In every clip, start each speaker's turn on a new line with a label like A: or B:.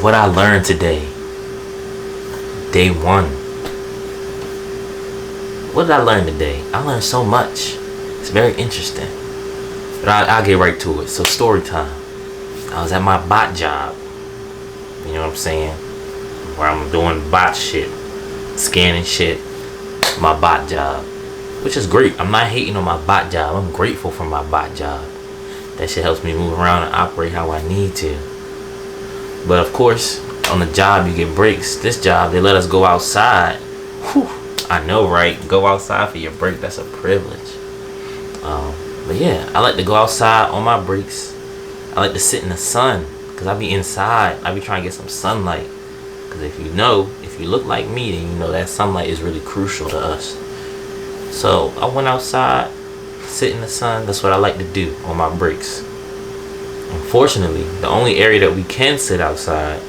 A: what I learned today. Day 1. What did I learn today? I learned so much. It's very interesting. But I'll get right to it. So story time. I was at my bot job. You know what I'm saying? Where I'm doing bot shit. Scanning shit. My bot job. Which is great. I'm not hating on my bot job. I'm grateful for my bot job. That shit helps me move around and operate how I need to. But of course, on the job you get breaks. This job, they let us go outside. Whew. I know, right? Go outside for your break. That's a privilege. But yeah, I like to go outside on my breaks. I like to sit in the sun. Because I be inside. I be trying to get some sunlight. Because if you look like me, then you know that sunlight is really crucial to us. So I went outside, sit in the sun. That's what I like to do on my breaks. Unfortunately, the only area that we can sit outside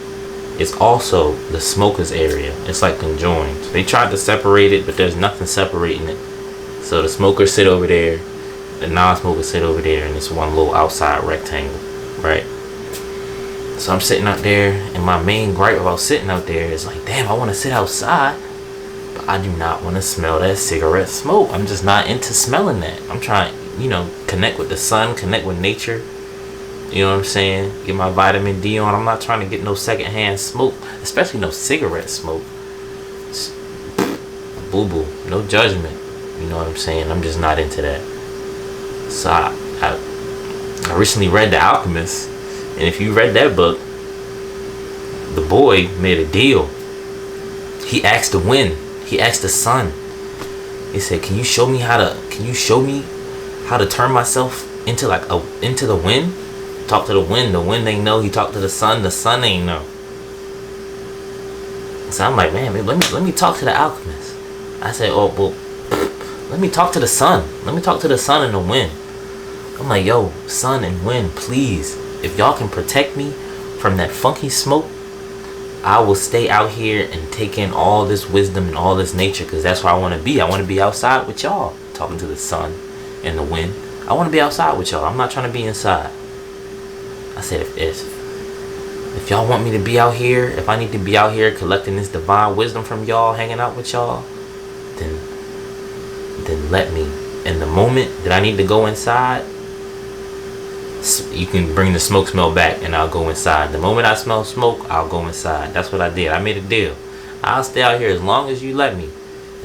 A: is also the smokers area. It's like conjoined. They tried to separate it, but there's nothing separating it. So the smokers sit over there, the non-smokers sit over there, and it's one little outside rectangle, right? So I'm sitting out there, and my main gripe about sitting out there is like, damn, I want to sit outside, but I do not want to smell that cigarette smoke. I'm just not into smelling that. I'm trying, connect with the sun, connect with nature. You know what I'm saying? Get my vitamin D on. I'm not trying to get no secondhand smoke, especially no cigarette smoke. Boo-boo. No judgment. You know what I'm saying? I'm just not into that. So I recently read The Alchemist. And if you read that book, the boy made a deal. He asked the wind. He asked the sun. He said, can you show me how to turn myself into the wind? Talk to the wind ain't know. He talked to the sun ain't know. So I'm like, man, let me talk to the alchemist. I said, oh, well, let me talk to the sun. Let me talk to the sun and the wind. I'm like, yo, sun and wind, please, if y'all can protect me from that funky smoke, I will stay out here and take in all this wisdom and all this nature, because that's where I want to be. I want to be outside with y'all, talking to the sun and the wind. I want to be outside with y'all. I'm not trying to be inside. I said, if y'all want me to be out here, if I need to be out here collecting this divine wisdom from y'all, hanging out with y'all, then let me. And the moment that I need to go inside, you can bring the smoke smell back and I'll go inside. The moment I smell smoke, I'll go inside. That's what I did. I made a deal. I'll stay out here as long as you let me.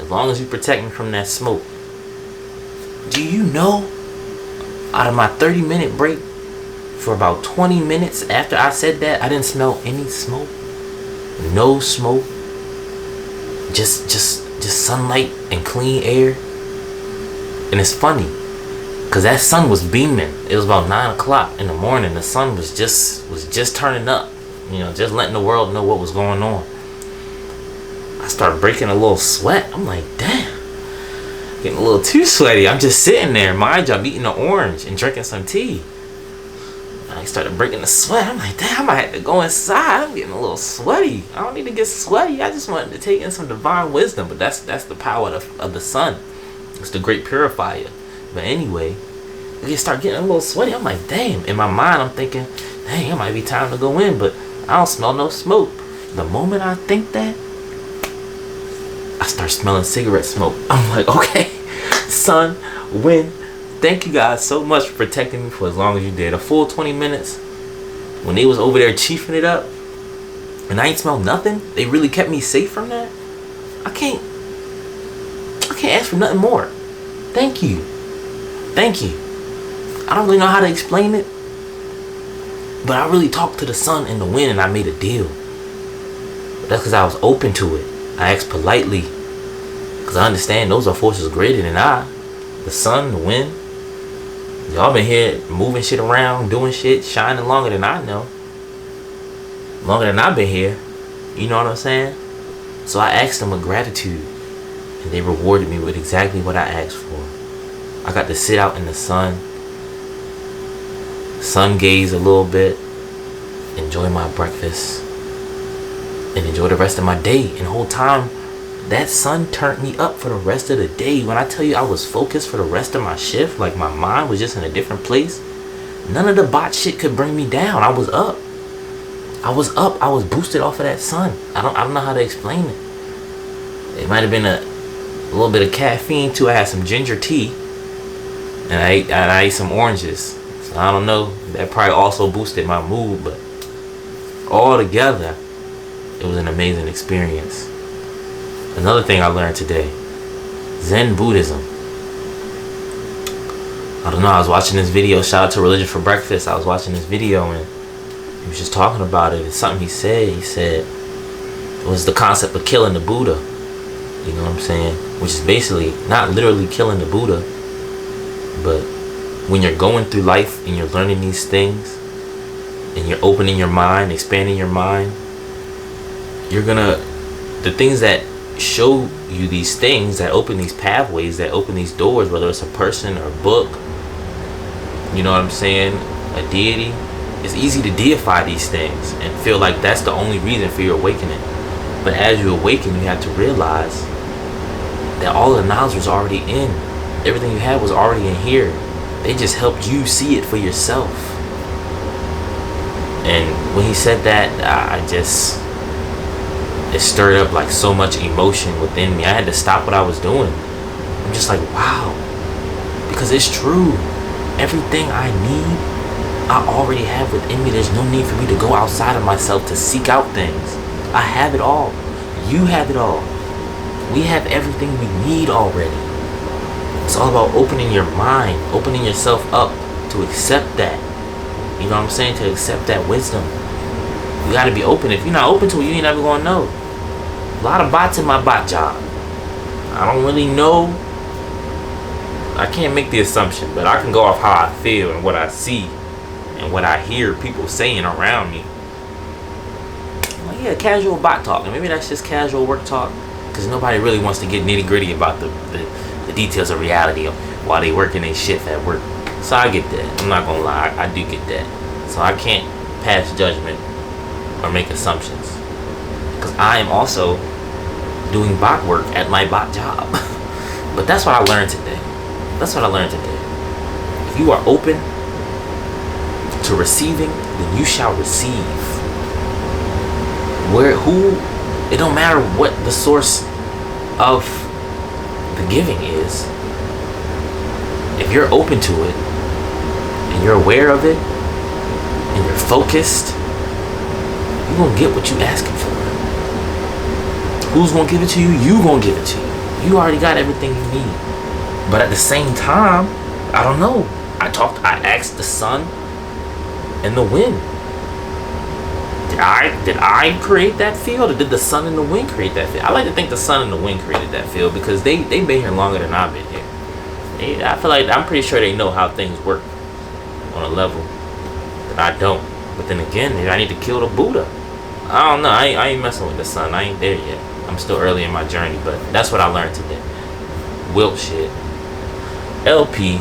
A: As long as you protect me from that smoke. Do you know, out of my 30-minute break, for about 20 minutes after I said that, I didn't smell any smoke. No smoke. Just sunlight and clean air. And it's funny, because that sun was beaming. It was about 9 o'clock in the morning. The sun was just turning up. Just letting the world know what was going on. I started breaking a little sweat. I'm like, damn. Getting a little too sweaty. I'm just sitting there. Mind you, I'm eating an orange and drinking some tea. I started breaking the sweat. I'm like, damn, I might have to go inside. I'm getting a little sweaty. I don't need to get sweaty. I just wanted to take in some divine wisdom. But that's the power of the sun. It's the great purifier. But anyway, I just start getting a little sweaty. I'm like, damn. In my mind, I'm thinking, dang, it might be time to go in. But I don't smell no smoke. The moment I think that, I start smelling cigarette smoke. I'm like, okay, sun, wind. Thank you guys so much for protecting me for as long as you did. A full 20 minutes. When they was over there chiefing it up, and I ain't smelled nothing, they really kept me safe from that. I can't ask for nothing more. Thank you. Thank you. I don't really know how to explain it, but I really talked to the sun and the wind, and I made a deal. But that's because I was open to it. I asked politely, because I understand those are forces greater than I. The sun, the wind. Y'all been here moving shit around, doing shit, shining longer than I know. Longer than I've been here. You know what I'm saying? So I asked them with gratitude, and they rewarded me with exactly what I asked for. I got to sit out in the sun gaze a little bit, enjoy my breakfast, and enjoy the rest of my day. And the whole time, that sun turned me up for the rest of the day. When I tell you I was focused for the rest of my shift, like my mind was just in a different place, none of the bot shit could bring me down. I was up. I was up. I was boosted off of that sun. I don't know how to explain it. It might have been a little bit of caffeine too. I had some ginger tea, and I ate some oranges. So I don't know. That probably also boosted my mood, but all together, it was an amazing experience. Another thing I learned today: Zen Buddhism. I don't know. I was watching this video. Shout out to Religion for Breakfast. I was watching this video and he was just talking about it. It's something he said. He said it was the concept of killing the Buddha. You know what I'm saying? Which is basically not literally killing the Buddha, but when you're going through life and you're learning these things and you're opening your mind, expanding your mind, you're gonna, the things that show you these things, that open these pathways, that open these doors, whether it's a person or a book, you know what I'm saying, a deity, it's easy to deify these things and feel like that's the only reason for your awakening. But as you awaken, you have to realize that all the knowledge was already in. Everything you had was already in here. They just helped you see it for yourself. And when he said that, it stirred up like so much emotion within me. I had to stop what I was doing. I'm just like, wow. Because it's true. Everything I need, I already have within me. There's no need for me to go outside of myself to seek out things. I have it all. You have it all. We have everything we need already. It's all about opening your mind, opening yourself up to accept that. You know what I'm saying? To accept that wisdom. You gotta be open. If you're not open to it, you ain't never gonna know. A lot of bots in my bot job. I don't really know. I can't make the assumption, but I can go off how I feel and what I see and what I hear people saying around me. Well, yeah, casual bot talk. And maybe that's just casual work talk, because nobody really wants to get nitty gritty about the details of reality of while they working their shift at work. So I get that. I'm not gonna lie, I do get that. So I can't pass judgment or make assumptions, because I am also doing bot work at my bot job. But that's what I learned today. That's what I learned today. If you are open to receiving, then you shall receive. It don't matter what the source of the giving is. If you're open to it and you're aware of it and you're focused, you're gonna get what you asking for. Who's gonna give it to you? You gonna give it to you. You already got everything you need. But at the same time, I don't know. I asked the sun and the wind. Did I create that field, or did the sun and the wind create that field? I like to think the sun and the wind created that field, because they've been here longer than I've been here. I feel like I'm pretty sure they know how things work on a level that I don't. But then again, maybe I need to kill the Buddha. I don't know. I ain't messing with the sun. I ain't there yet. I'm still early in my journey, but that's what I learned today. Wilt shit. LP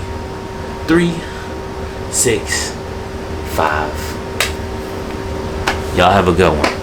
A: 365. Y'all have a good one.